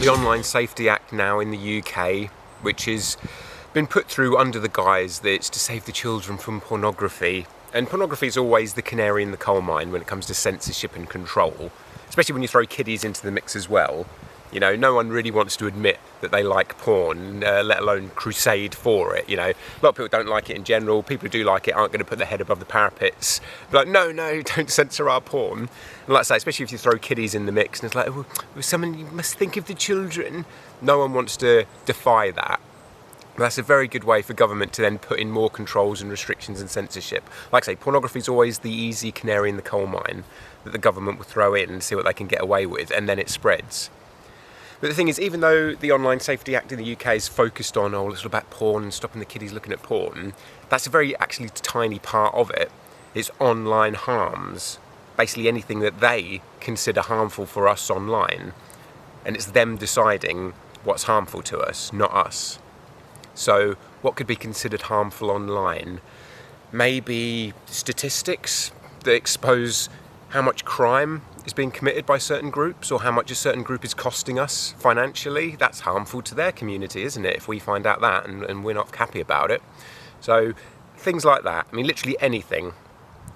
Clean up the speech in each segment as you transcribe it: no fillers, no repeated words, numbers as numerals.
the Online Safety Act now in the UK, which has been put through under the guise that it's to save the children from pornography. And pornography is always the canary in the coal mine when it comes to censorship and control, especially when you throw kiddies into the mix as well. You know, no one really wants to admit that they like porn, let alone crusade for it. You know, a lot of people don't like it in general. People who do like it aren't going to put their head above the parapets. But like, no, don't censor our porn. And like I say, especially if you throw kiddies in the mix, and it's like, you must think of the children. No one wants to defy that. But that's a very good way for government to then put in more controls and restrictions and censorship. Like I say, pornography is always the easy canary in the coal mine that the government will throw in and see what they can get away with, and then it spreads. But the thing is, even though the Online Safety Act in the UK is focused on, it's all about porn and stopping the kiddies looking at porn, that's a very actually tiny part of it. It's online harms. Basically anything that they consider harmful for us online. And it's them deciding what's harmful to us, not us. So what could be considered harmful online? Maybe statistics that expose how much crime is being committed by certain groups, or how much a certain group is costing us financially. That's harmful to their community, isn't it, if we find out that and we're not happy about it. So things like that. I mean, literally anything,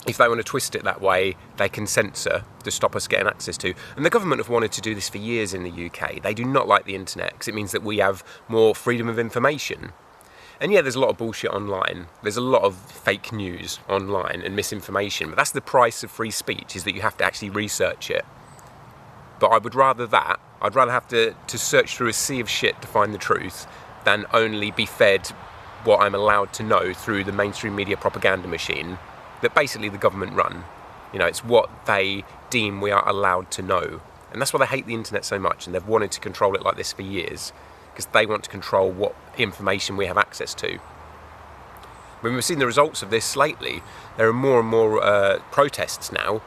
if they want to twist it that way, they can censor to stop us getting access to. And the government have wanted to do this for years in the UK. They do not like the internet because it means that we have more freedom of information. And yeah, there's a lot of bullshit online. There's a lot of fake news online and misinformation. But that's the price of free speech, is that you have to actually research it. But I would rather that. I'd rather have to search through a sea of shit to find the truth than only be fed what I'm allowed to know through the mainstream media propaganda machine that basically the government run. You know, it's what they deem we are allowed to know. And that's why they hate the internet so much, and they've wanted to control it like this for years, because they want to control what information we have access to. When we've seen the results of this lately, there are more and more protests now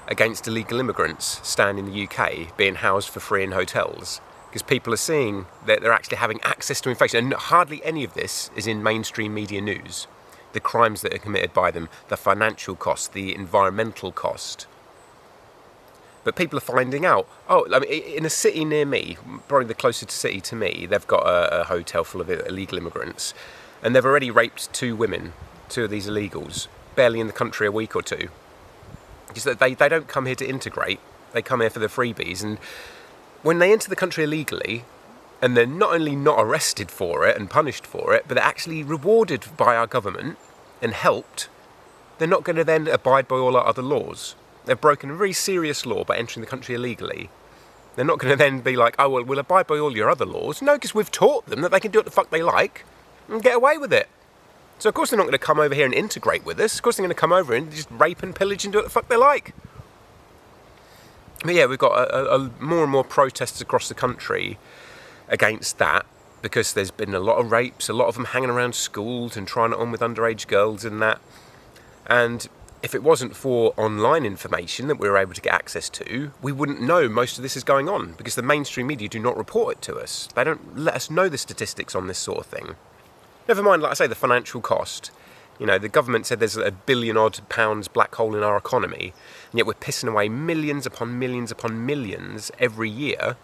against illegal immigrants staying in the UK, being housed for free in hotels, because people are seeing that they're actually having access to information, and hardly any of this is in mainstream media news. The crimes that are committed by them, the financial cost, the environmental cost. But people are finding out. In a city near me, probably the closest city to me, they've got a hotel full of illegal immigrants, and they've already raped two women, two of these illegals, barely in the country a week or two. Because they don't come here to integrate, they come here for the freebies, and when they enter the country illegally, and they're not only not arrested for it and punished for it, but they're actually rewarded by our government and helped, they're not going to then abide by all our other laws. They've broken a very serious law by entering the country illegally. They're not going to then be like, we'll abide by all your other laws. No, because we've taught them that they can do what the fuck they like and get away with it. So of course they're not going to come over here and integrate with us. Of course they're going to come over and just rape and pillage and do what the fuck they like. But yeah, we've got more and more protests across the country against that, because there's been a lot of rapes, a lot of them hanging around schools and trying it on with underage girls and that. And if it wasn't for online information that we were able to get access to, we wouldn't know most of this is going on, because the mainstream media do not report it to us. They don't let us know the statistics on this sort of thing. Never mind, like I say, the financial cost. You know, the government said there's £1 billion black hole in our economy, and yet we're pissing away millions upon millions upon millions every year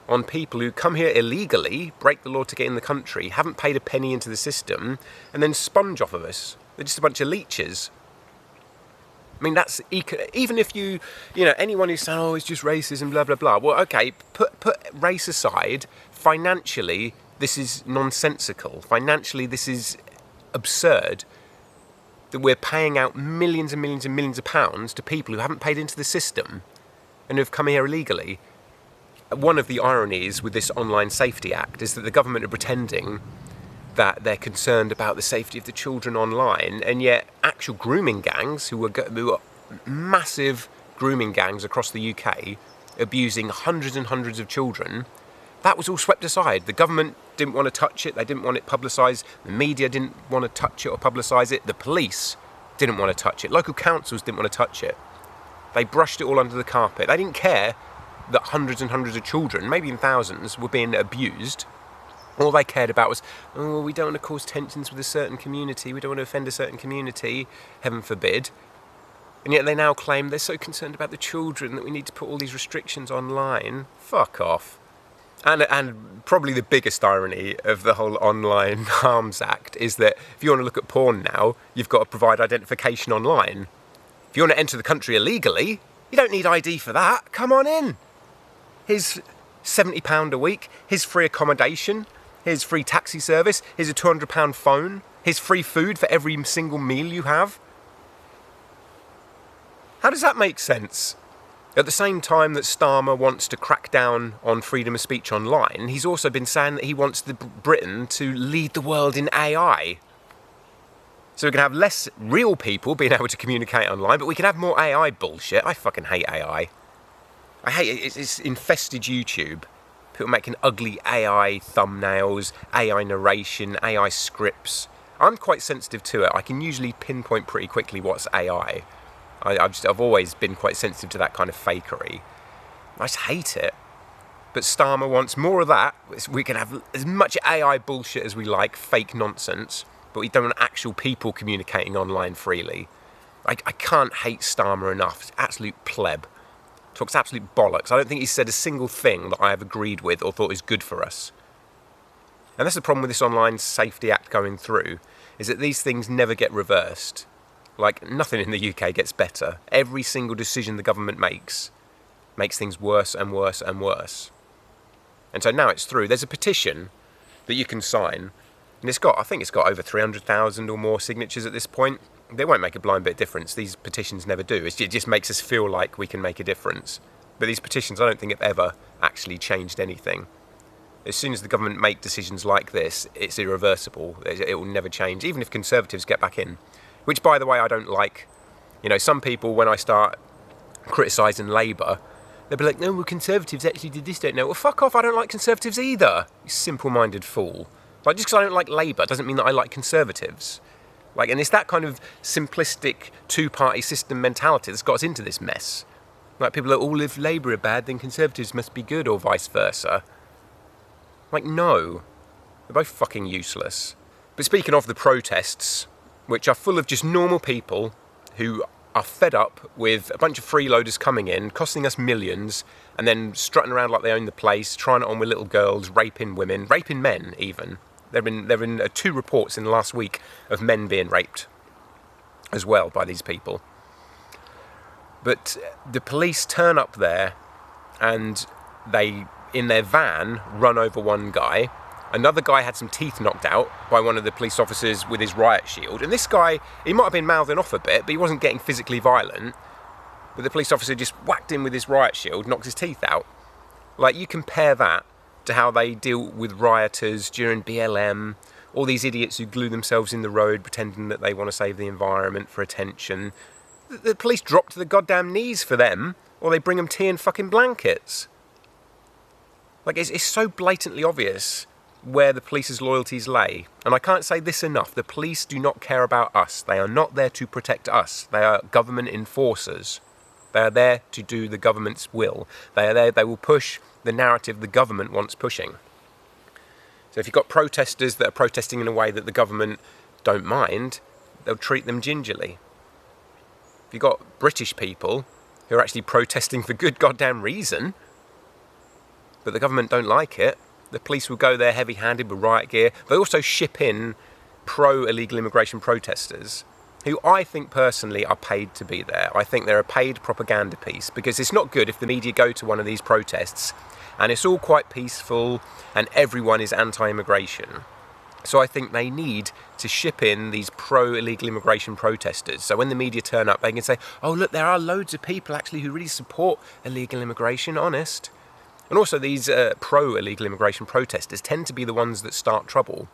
on people who come here illegally, break the law to get in the country, haven't paid a penny into the system, and then sponge off of us. They're just a bunch of leeches. I mean, that's even if anyone who's saying, it's just racism, blah, blah, blah. Well, okay, put race aside. Financially, this is nonsensical. Financially, this is absurd that we're paying out millions and millions and millions of pounds to people who haven't paid into the system and who have come here illegally. One of the ironies with this Online Safety Act is that the government are pretending that they're concerned about the safety of the children online, and yet actual grooming gangs, who are massive grooming gangs across the UK, abusing hundreds and hundreds of children, that was all swept aside. The government didn't want to touch it, they didn't want it publicised, the media didn't want to touch it or publicise it, the police didn't want to touch it, local councils didn't want to touch it. They brushed it all under the carpet. They didn't care that hundreds and hundreds of children, maybe even thousands, were being abused. All they cared about was, we don't want to cause tensions with a certain community, we don't want to offend a certain community, heaven forbid. And yet they now claim they're so concerned about the children that we need to put all these restrictions online. Fuck off. And probably the biggest irony of the whole Online Harms Act is that if you want to look at porn now, you've got to provide identification online. If you want to enter the country illegally, you don't need ID for that. Come on in. Here's £70 a week, here's free accommodation, here's free taxi service, here's a £200 phone, here's free food for every single meal you have. How does that make sense? At the same time that Starmer wants to crack down on freedom of speech online, he's also been saying that he wants Britain to lead the world in AI. So we can have less real people being able to communicate online, but we can have more AI bullshit. I fucking hate AI. I hate it. It's infested YouTube. People making ugly AI thumbnails, AI narration, AI scripts. I'm quite sensitive to it. I can usually pinpoint pretty quickly what's AI. I've always been quite sensitive to that kind of fakery. I just hate it. But Starmer wants more of that. We can have as much AI bullshit as we like, fake nonsense, but we don't want actual people communicating online freely. I can't hate Starmer enough. It's absolute pleb. Talks absolute bollocks. I don't think he's said a single thing that I have agreed with or thought is good for us. And that's the problem with this Online Safety Act going through, is that these things never get reversed. Like, nothing in the UK gets better. Every single decision the government makes things worse and worse and worse. And so now it's through. There's a petition that you can sign, and I think it's got over 300,000 or more signatures at this point. They won't make a blind bit of difference. These petitions never do. It just makes us feel like we can make a difference. But these petitions, I don't think have ever actually changed anything. As soon as the government make decisions like this, it's irreversible. It will never change, even if Conservatives get back in. Which, by the way, I don't like. You know, some people, when I start criticising Labour, they'll be like, no, well, Conservatives actually did this, don't know. Well, fuck off, I don't like Conservatives either, you simple-minded fool. Like, just because I don't like Labour doesn't mean that I like Conservatives. Like, and it's that kind of simplistic two-party system mentality that's got us into this mess. Like, people are, oh, if Labour are bad, then Conservatives must be good, or vice versa. Like, no. They're both fucking useless. But speaking of the protests, which are full of just normal people who are fed up with a bunch of freeloaders coming in, costing us millions, and then strutting around like they own the place, trying it on with little girls, raping women, raping men even. There have been 2 reports in the last week of men being raped as well by these people. But the police turn up there and they, in their van, run over one guy. Another guy had some teeth knocked out by one of the police officers with his riot shield. And this guy, he might have been mouthing off a bit, but he wasn't getting physically violent. But the police officer just whacked him with his riot shield, knocked his teeth out. Like, you compare that to how they deal with rioters during BLM, all these idiots who glue themselves in the road pretending that they want to save the environment for attention. The police drop to the goddamn knees for them, or they bring them tea and fucking blankets. Like, it's so blatantly obvious where the police's loyalties lay. And I can't say this enough. The police do not care about us. They are not there to protect us. They are government enforcers. They are there to do the government's will. They are there, they will push the narrative the government wants pushing. So if you've got protesters that are protesting in a way that the government don't mind, they'll treat them gingerly. If you've got British people who are actually protesting for good goddamn reason, but the government don't like it, the police will go there heavy-handed with riot gear. They also ship in pro-illegal immigration protesters, who I think personally are paid to be there. I think they're a paid propaganda piece, because it's not good if the media go to one of these protests and it's all quite peaceful and everyone is anti-immigration. So I think they need to ship in these pro-illegal immigration protesters. So when the media turn up, they can say, oh, look, there are loads of people actually who really support illegal immigration, honest. And also these pro-illegal immigration protesters tend to be the ones that start trouble,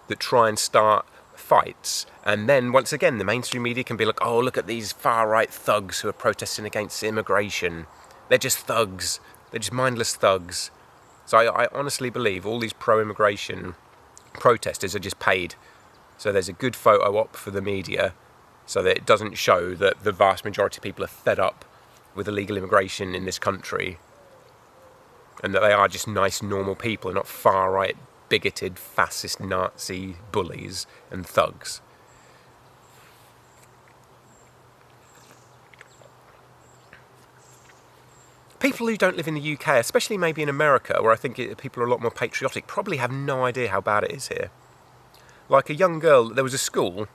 that try and start fights. And then, once again, the mainstream media can be like, oh, look at these far-right thugs who are protesting against immigration. They're just thugs. They're just mindless thugs. So I honestly believe all these pro-immigration protesters are just paid. So there's a good photo op for the media so that it doesn't show that the vast majority of people are fed up with illegal immigration in this country, and that they are just nice, normal people, not far-right, bigoted, fascist, Nazi bullies and thugs. People who don't live in the UK, especially maybe in America, where I think people are a lot more patriotic, probably have no idea how bad it is here. Like a young girl, there was a school,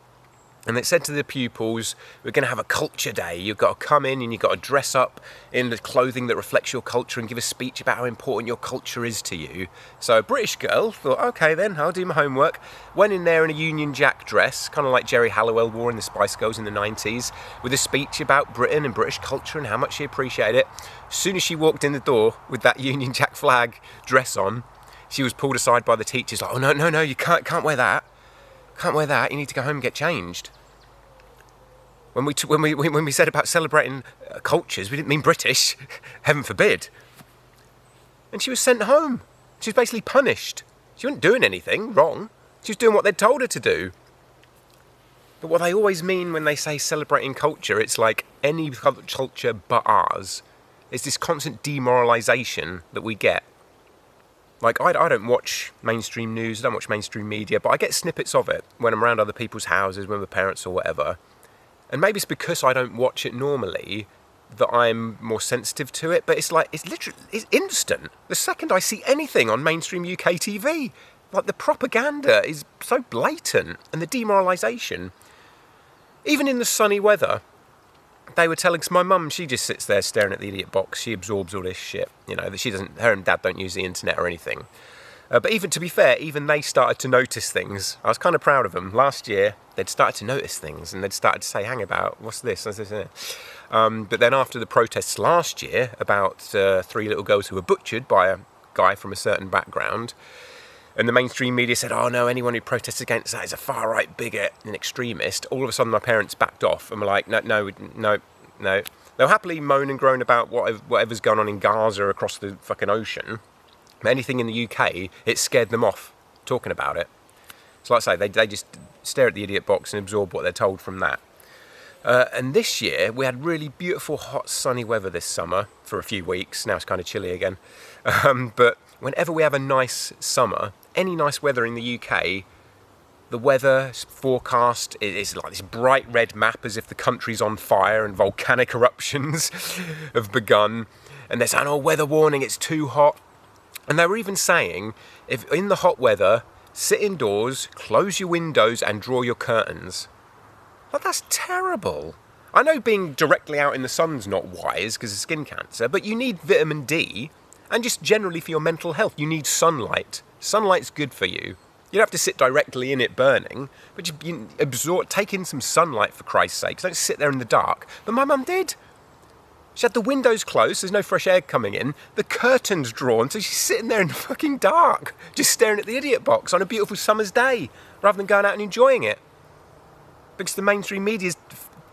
and it said to the pupils, we're going to have a culture day. You've got to come in and you've got to dress up in the clothing that reflects your culture and give a speech about how important your culture is to you. So a British girl thought, okay then, I'll do my homework. Went in there in a Union Jack dress, kind of like Jerry Halliwell wore in the Spice Girls in the 90s, with a speech about Britain and British culture and how much she appreciated it. As soon as she walked in the door with that Union Jack flag dress on, she was pulled aside by the teachers, like, oh no, you can't wear that. Can't wear that, you need to go home and get changed. When we said about celebrating cultures, we didn't mean British, heaven forbid. And she was sent home. She was basically punished. She wasn't doing anything wrong. She was doing what they'd told her to do. But what they always mean when they say celebrating culture, it's like any culture but ours. It's this constant demoralisation that we get. Like, I don't watch mainstream news, I don't watch mainstream media, but I get snippets of it when I'm around other people's houses, with my parents or whatever. And maybe it's because I don't watch it normally that I'm more sensitive to it, but it's instant. The second I see anything on mainstream UK TV, like the propaganda is so blatant, and the demoralisation. Even in the sunny weather, they were telling, cause my mum, she just sits there staring at the idiot box. She absorbs all this shit, that her and dad don't use the internet or anything. But even, to be fair, even they started to notice things. I was kind of proud of them. Last year, they'd started to notice things, and they'd started to say, hang about, what's this? But then after the protests last year, about 3 little girls who were butchered by a guy from a certain background, and the mainstream media said, oh no, anyone who protests against that is a far-right bigot and extremist. All of a sudden my parents backed off and were like, no. They'll happily moan and groan about whatever's going on in Gaza across the fucking ocean. Anything in the UK, it scared them off talking about it. So like I say, they just stare at the idiot box and absorb what they're told from that. And this year, we had really beautiful, hot, sunny weather this summer for a few weeks. Now it's kind of chilly again. But whenever we have a nice summer, any nice weather in the UK, the weather forecast is like this bright red map as if the country's on fire and volcanic eruptions have begun. And they're saying, oh, weather warning, it's too hot. And they were even saying, if in the hot weather, sit indoors, close your windows and draw your curtains. Like, that's terrible. I know being directly out in the sun's not wise because of skin cancer, but you need vitamin D, and just generally for your mental health, you need sunlight. Sunlight's good for you. You don't have to sit directly in it burning, but you take in some sunlight for Christ's sake. Don't sit there in the dark. But my mum did. She had the windows closed, there's no fresh air coming in, the curtains drawn, so she's sitting there in the fucking dark, just staring at the idiot box on a beautiful summer's day, rather than going out and enjoying it. Because the mainstream media is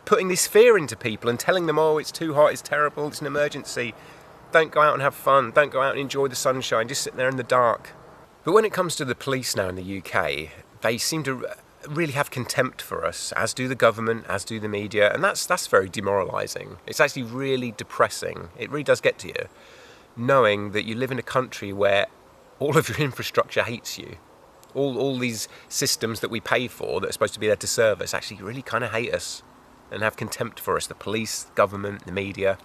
putting this fear into people and telling them, oh, it's too hot, it's terrible, it's an emergency. Don't go out and have fun, don't go out and enjoy the sunshine, just sit there in the dark. But when it comes to the police now in the UK, they seem to really have contempt for us, as do the government, as do the media, and that's very demoralising. It's actually really depressing. It really does get to you, knowing that you live in a country where all of your infrastructure hates you. All these systems that we pay for that are supposed to be there to serve us actually really kind of hate us and have contempt for us, the police, the government, the media.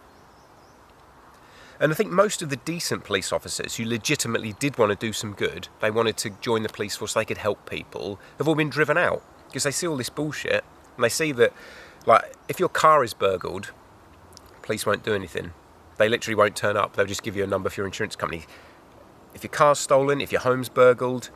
And I think most of the decent police officers who legitimately did want to do some good, they wanted to join the police force so they could help people, have all been driven out because they see all this bullshit and they see that, like, if your car is burgled, police won't do anything. They literally won't turn up. They'll just give you a number for your insurance company. If your car's stolen, if your home's burgled,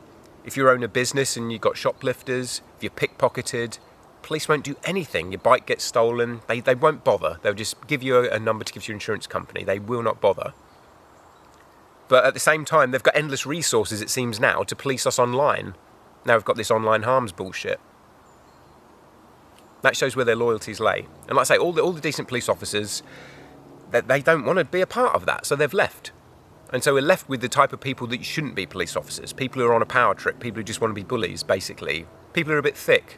if you own a business and you've got shoplifters, if you're pickpocketed, police won't do anything. Your bike gets stolen, they won't bother. They'll just give you a number to give to your insurance company. They will not bother. But at the same time, they've got endless resources, it seems now, to police us online. Now we've got this online harms bullshit. That shows where their loyalties lay. And like I say, all the decent police officers, they don't want to be a part of that, so they've left. And so we're left with the type of people that shouldn't be police officers. People who are on a power trip, people who just want to be bullies, basically. People who are a bit thick.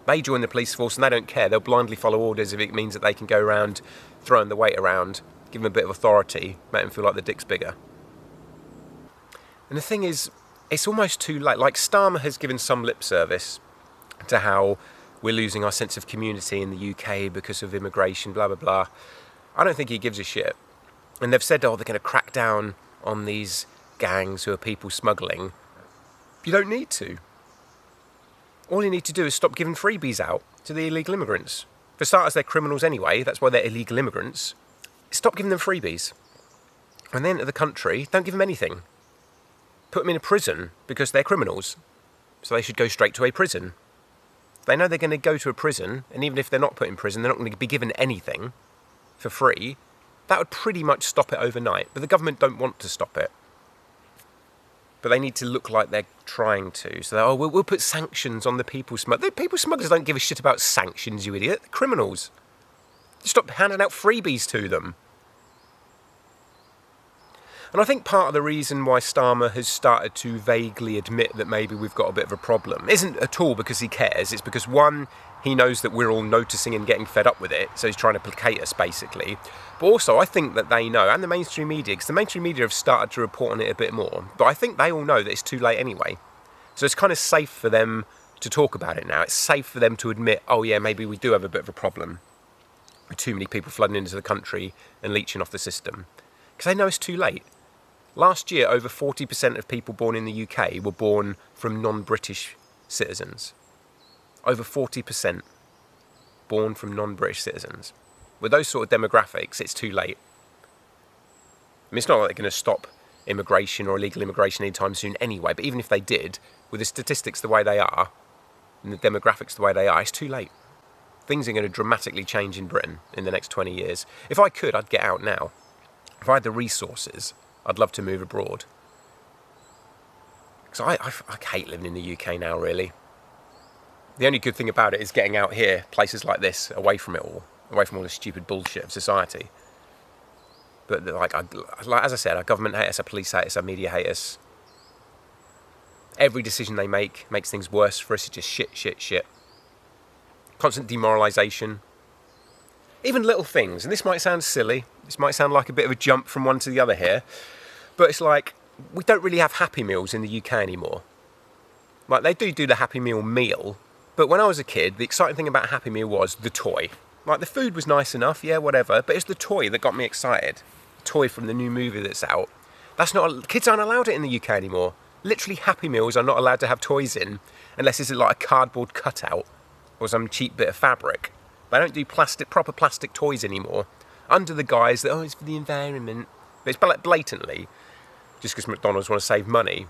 They join the police force and they don't care. They'll blindly follow orders if it means that they can go around throwing the weight around, give them a bit of authority, make them feel like the dick's bigger. And the thing is, it's almost too late. Like, Starmer has given some lip service to how we're losing our sense of community in the UK because of immigration, blah, blah, blah. I don't think he gives a shit. And they've said, oh, they're going to crack down on these gangs who are people smuggling. You don't need to. All you need to do is stop giving freebies out to the illegal immigrants. For starters, they're criminals anyway. That's why they're illegal immigrants. Stop giving them freebies. When they enter the country, don't give them anything. Put them in a prison because they're criminals. So they should go straight to a prison. They know they're going to go to a prison, and even if they're not put in prison, they're not going to be given anything for free. That would pretty much stop it overnight. But the government don't want to stop it. But they need to look like they're trying to. So, we'll put sanctions on the people smugglers. The people smugglers don't give a shit about sanctions, you idiot. They're criminals. Stop handing out freebies to them. And I think part of the reason why Starmer has started to vaguely admit that maybe we've got a bit of a problem isn't at all because he cares. It's because, one, he knows that we're all noticing and getting fed up with it, so he's trying to placate us, basically. But also, I think that they know, and the mainstream media, because the mainstream media have started to report on it a bit more, but I think they all know that it's too late anyway. So it's kind of safe for them to talk about it now. It's safe for them to admit, oh yeah, maybe we do have a bit of a problem with too many people flooding into the country and leeching off the system. Because they know it's too late. Last year, over 40% of people born in the UK were born from non-British citizens. Over 40% born from non-British citizens. With those sort of demographics, it's too late. I mean, it's not like they're going to stop immigration or illegal immigration anytime soon anyway, but even if they did, with the statistics the way they are, and the demographics the way they are, it's too late. Things are going to dramatically change in Britain in the next 20 years. If I could, I'd get out now. If I had the resources, I'd love to move abroad. Because I hate living in the UK now, really. The only good thing about it is getting out here, places like this, away from it all. Away from all the stupid bullshit of society. But as I said, our government hate us, our police hate us, our media hate us. Every decision they make makes things worse for us. It's just shit. Constant demoralization. Even little things, and this might sound silly, this might sound like a bit of a jump from one to the other here, but it's like, we don't really have Happy Meals in the UK anymore. Like, they do the Happy Meal, but when I was a kid, the exciting thing about Happy Meal was the toy. Like, the food was nice enough, yeah, whatever, but it's the toy that got me excited. The toy from the new movie that's out. Kids aren't allowed it in the UK anymore. Literally, Happy Meals are not allowed to have toys in, unless it's like a cardboard cutout, or some cheap bit of fabric. They don't do proper plastic toys anymore, under the guise that, it's for the environment. But it's blatantly, just because McDonald's want to save money.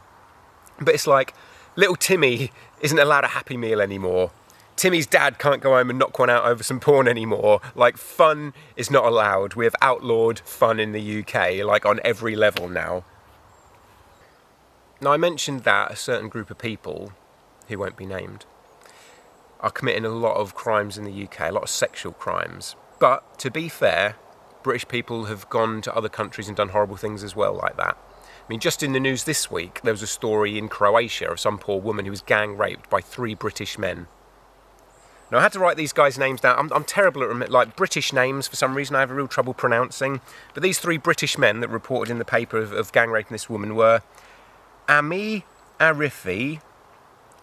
But it's like, little Timmy isn't allowed a Happy Meal anymore. Timmy's dad can't go home and knock one out over some porn anymore. Like, fun is not allowed. We have outlawed fun in the UK, like, on every level now. Now, I mentioned that a certain group of people, who won't be named, are committing a lot of crimes in the UK, a lot of sexual crimes. But, to be fair, British people have gone to other countries and done horrible things as well like that. I mean, just in the news this week, there was a story in Croatia of some poor woman who was gang raped by 3 British men. Now, I had to write these guys' names down. I'm terrible at British names, for some reason I have a real trouble pronouncing. But these 3 British men that reported in the paper of gang raping this woman were Ami Arifi,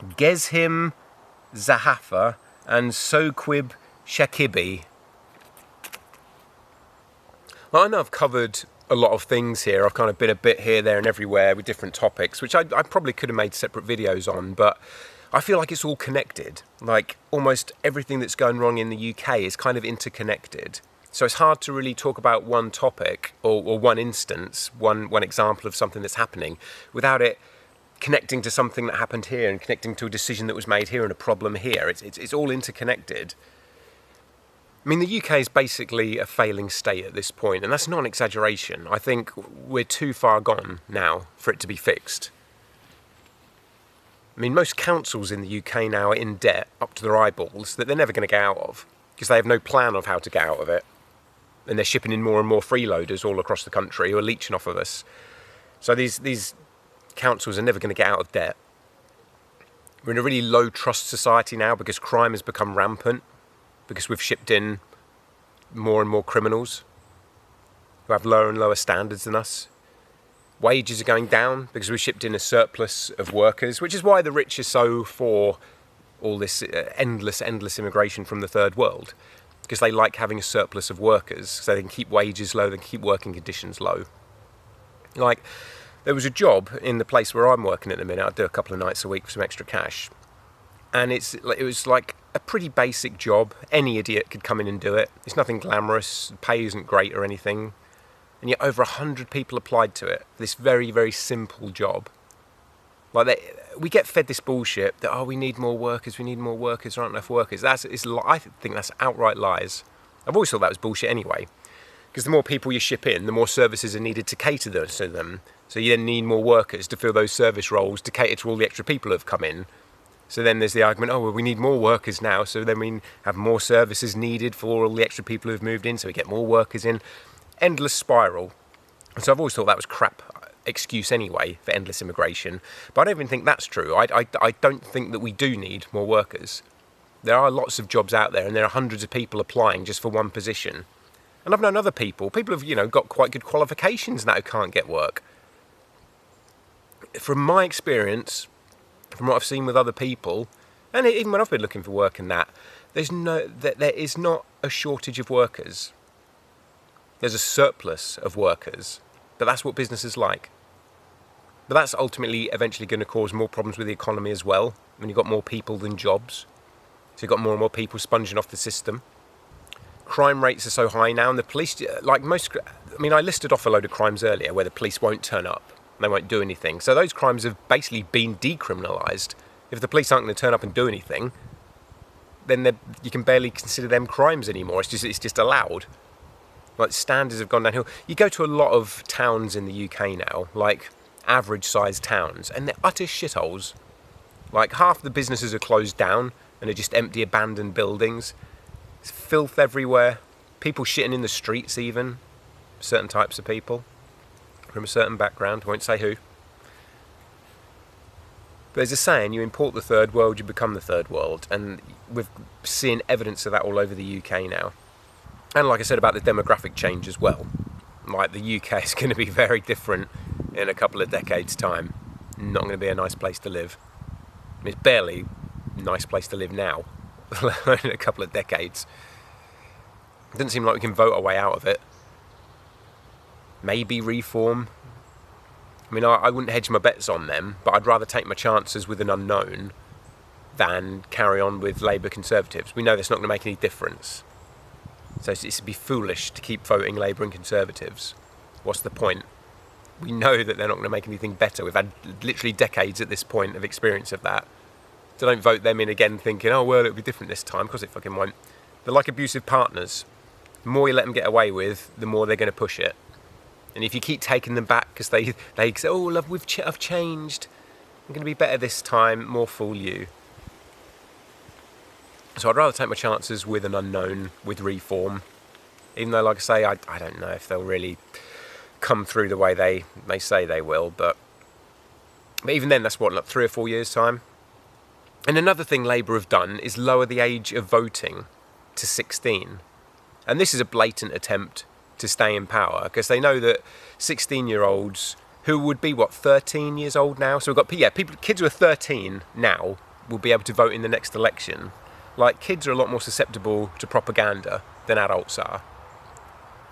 Gezhim Zahafa, and Soquib Shakibi. Well, I know I've covered a lot of things here. I've kind of been a bit here, there and everywhere with different topics, which I probably could have made separate videos on, but I feel like it's all connected. Like, almost everything that's going wrong in the UK is kind of interconnected. So it's hard to really talk about one topic or one instance, one example of something that's happening without it connecting to something that happened here and connecting to a decision that was made here and a problem here. It's all interconnected. I mean, the UK is basically a failing state at this point, and that's not an exaggeration. I think we're too far gone now for it to be fixed. I mean, most councils in the UK now are in debt up to their eyeballs that they're never going to get out of because they have no plan of how to get out of it. And they're shipping in more and more freeloaders all across the country who are leeching off of us. So these councils are never going to get out of debt. We're in a really low trust society now because crime has become rampant, because we've shipped in more and more criminals who have lower and lower standards than us. Wages are going down because we've shipped in a surplus of workers, which is why the rich are so for all this endless immigration from the third world. because they like having a surplus of workers, so they can keep wages low, they can keep working conditions low. Like, there was a job in the place where I'm working at the minute. I do a couple of nights a week for some extra cash, and it was like a pretty basic job. Any idiot could come in and do it. It's nothing glamorous, pay isn't great or anything, and yet over 100 people applied to it. This very, very simple job. We get fed this bullshit that, we need more workers, there aren't enough workers. I think that's outright lies. I've always thought that was bullshit anyway, because the more people you ship in, the more services are needed to cater to them. So you then need more workers to fill those service roles to cater to all the extra people who have come in. So then there's the argument, we need more workers now, so then we have more services needed for all the extra people who've moved in, so we get more workers in. Endless spiral. So I've always thought that was crap excuse anyway for endless immigration, but I don't even think that's true. I don't think that we do need more workers. There are lots of jobs out there, and there are hundreds of people applying just for one position. And I've known other people who've got quite good qualifications now who can't get work. From my experience, from what I've seen with other people, and even when I've been looking for work and that, there is not a shortage of workers. There's a surplus of workers, but that's what business is like. But that's ultimately eventually going to cause more problems with the economy as well, when you've got more people than jobs. So you've got more and more people sponging off the system. Crime rates are so high now, and the police, I listed off a load of crimes earlier where the police won't turn up, they won't do anything. So those crimes have basically been decriminalised. If the police aren't going to turn up and do anything, then you can barely consider them crimes anymore. It's just allowed. Like, standards have gone downhill. You go to a lot of towns in the UK now, like average-sized towns, and they're utter shitholes. Like, half the businesses are closed down and are just empty, abandoned buildings. There's filth everywhere. People shitting in the streets even. Certain types of people from a certain background. Won't say who. There's a saying, you import the third world, you become the third world. And we're seeing evidence of that all over the UK now. And like I said about the demographic change as well. Like, the UK is going to be very different in a couple of decades' time. Not going to be a nice place to live. It's barely a nice place to live now, let alone in a couple of decades. It doesn't seem like we can vote our way out of it. Maybe reform. I wouldn't hedge my bets on them, but I'd rather take my chances with an unknown than carry on with Labour Conservatives. We know that's not going to make any difference. So it'd be foolish to keep voting Labour and Conservatives. What's the point? We know that they're not going to make anything better. We've had literally decades at this point of experience of that. So don't vote them in again thinking, it'll be different this time, because it fucking won't. They're like abusive partners. The more you let them get away with, the more they're going to push it. And if you keep taking them back because they say, love, I've changed, I'm going to be better this time, more fool you. So I'd rather take my chances with an unknown, with reform. Even though, like I say, I don't know if they'll really come through the way they say they will. But even then, that's like 3 or 4 years' time. And another thing Labour have done is lower the age of voting to 16. And this is a blatant attempt to stay in power, because they know that 16-year-olds who would be 13 years old now. So we've got kids who are 13 now will be able to vote in the next election. Like, kids are a lot more susceptible to propaganda than adults are.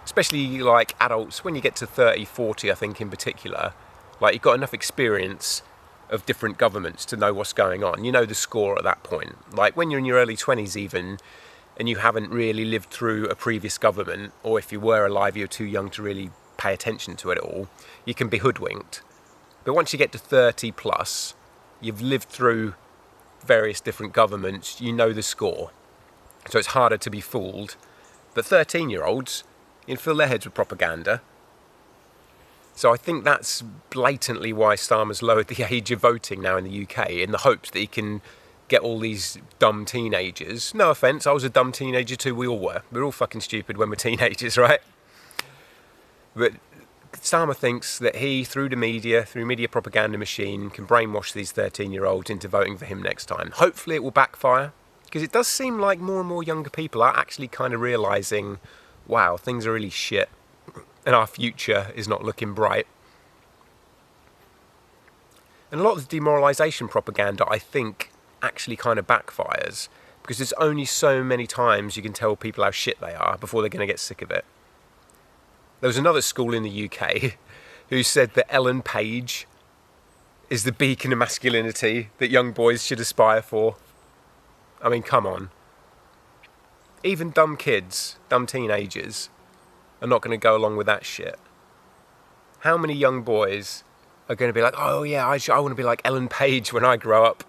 Especially like adults, when you get to 30, 40, I think in particular, like, you've got enough experience of different governments to know what's going on. You know the score at that point. Like, when you're in your early 20s even, and you haven't really lived through a previous government, or if you were alive, you're too young to really pay attention to it at all, you can be hoodwinked. But once you get to 30 plus, you've lived through various different governments, you know the score. So it's harder to be fooled. But 13-year-olds, you can fill their heads with propaganda. So I think that's blatantly why Starmer's lowered the age of voting now in the UK, in the hopes that he can get all these dumb teenagers. No offence, I was a dumb teenager too, we all were. We're all fucking stupid when we're teenagers, right? But Starmer thinks that he, through media propaganda machine, can brainwash these 13-year-olds into voting for him next time. Hopefully it will backfire, because it does seem like more and more younger people are actually kind of realising, wow, things are really shit, and our future is not looking bright. And a lot of the demoralisation propaganda, I think, actually kind of backfires, because there's only so many times you can tell people how shit they are before they're going to get sick of it. There was another school in the UK who said that Ellen Page is the beacon of masculinity that young boys should aspire for. I mean, come on. Even dumb kids, dumb teenagers, are not going to go along with that shit. How many young boys are going to be like, oh yeah, I want to be like Ellen Page when I grow up.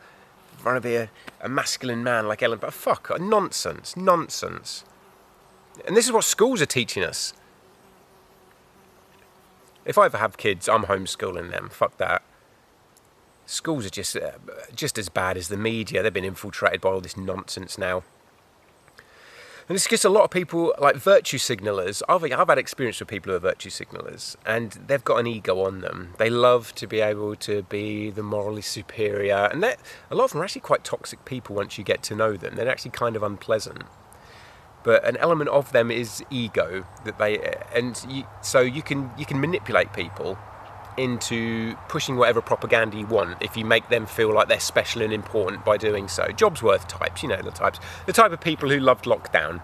I want to be a masculine man like Ellen. But fuck, nonsense. And this is what schools are teaching us. If I ever have kids, I'm homeschooling them. Fuck that. Schools are just as bad as the media. They've been infiltrated by all this nonsense now. And it's just a lot of people, like virtue signallers. I've had experience with people who are virtue signallers, and they've got an ego on them. They love to be able to be the morally superior, and a lot of them are actually quite toxic people once you get to know them. They're actually kind of unpleasant. But an element of them is ego, so you can manipulate people into pushing whatever propaganda you want if you make them feel like they're special and important by doing so. Jobsworth types, you know the types. The type of people who loved lockdown,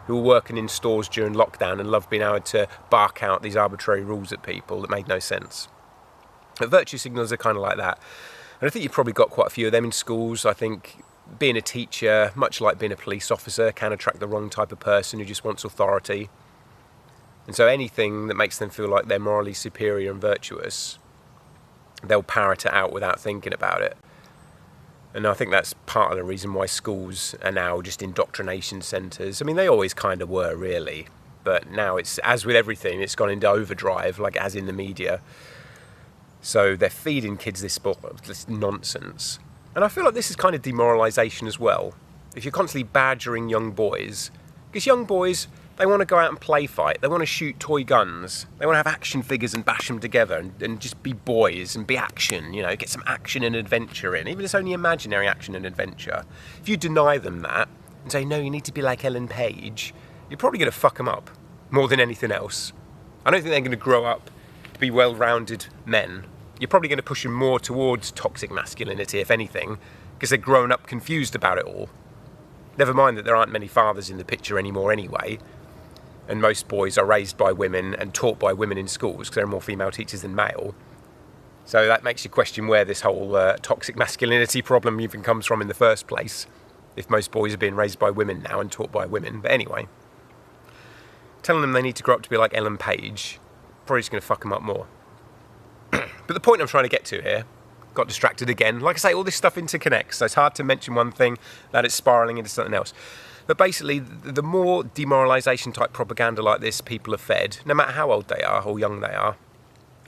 who were working in stores during lockdown and loved being able to bark out these arbitrary rules at people that made no sense. But virtue signals are kind of like that. And I think you've probably got quite a few of them in schools. I think being a teacher, much like being a police officer, can attract the wrong type of person who just wants authority. And so anything that makes them feel like they're morally superior and virtuous, they'll parrot it out without thinking about it. And I think that's part of the reason why schools are now just indoctrination centres. I mean, they always kind of were, really. But now it's, as with everything, it's gone into overdrive, like as in the media. So they're feeding kids this nonsense. And I feel like this is kind of demoralisation as well. If you're constantly badgering young boys, because young boys, they want to go out and play fight. They want to shoot toy guns. They want to have action figures and bash them together and just be boys and be action, you know, get some action and adventure in. Even if it's only imaginary action and adventure. If you deny them that and say, no, you need to be like Ellen Page, you're probably going to fuck them up more than anything else. I don't think they're going to grow up to be well-rounded men. You're probably going to push them more towards toxic masculinity, if anything, because they're grown up confused about it all. Never mind that there aren't many fathers in the picture anymore anyway. And most boys are raised by women and taught by women in schools because there are more female teachers than male. So that makes you question where this whole toxic masculinity problem even comes from in the first place, if most boys are being raised by women now and taught by women. But anyway, telling them they need to grow up to be like Ellen Page, probably just going to fuck them up more. But the point I'm trying to get to here, got distracted again. Like I say, all this stuff interconnects, so it's hard to mention one thing that it's spiralling into something else. But basically, the more demoralisation type propaganda like this people are fed, no matter how old they are or young they are,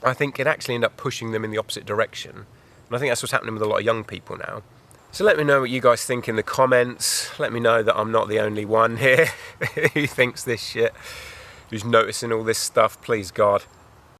I think it actually end up pushing them in the opposite direction. And I think that's what's happening with a lot of young people now. So let me know what you guys think in the comments. Let me know that I'm not the only one here who thinks this shit, who's noticing all this stuff, please God.